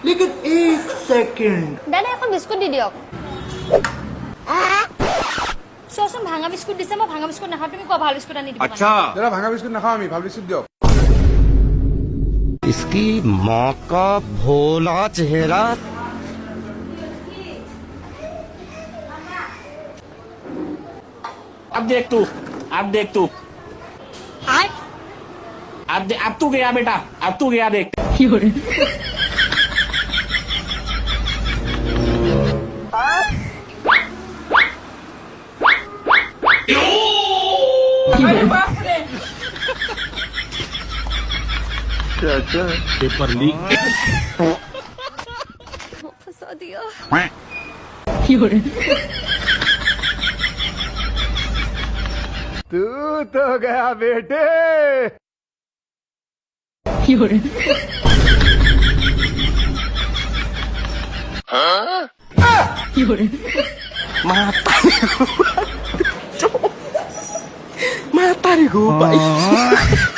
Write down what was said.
लेकिन एक सेकंड দাদা এখন বিস্কুট দি দিয়ক চোৱাচোন ভাঙা বিস্কুট দিছে মই ভাঙা বিস্কুট নাখাওঁ তুমি কোৱা ভাল বিস্কুট আনি দিবা अच्छा দাদা ভাঙা বিস্কুট নাখাওঁ আমি ভাল বিস্কুট দিয়ক इसकी माँ का भोला चेहरा अब देख तू अब तू गया बेटा अब तू गया देख पेपर लीक फंसा दिया तू तो गया बेटे mata nih gue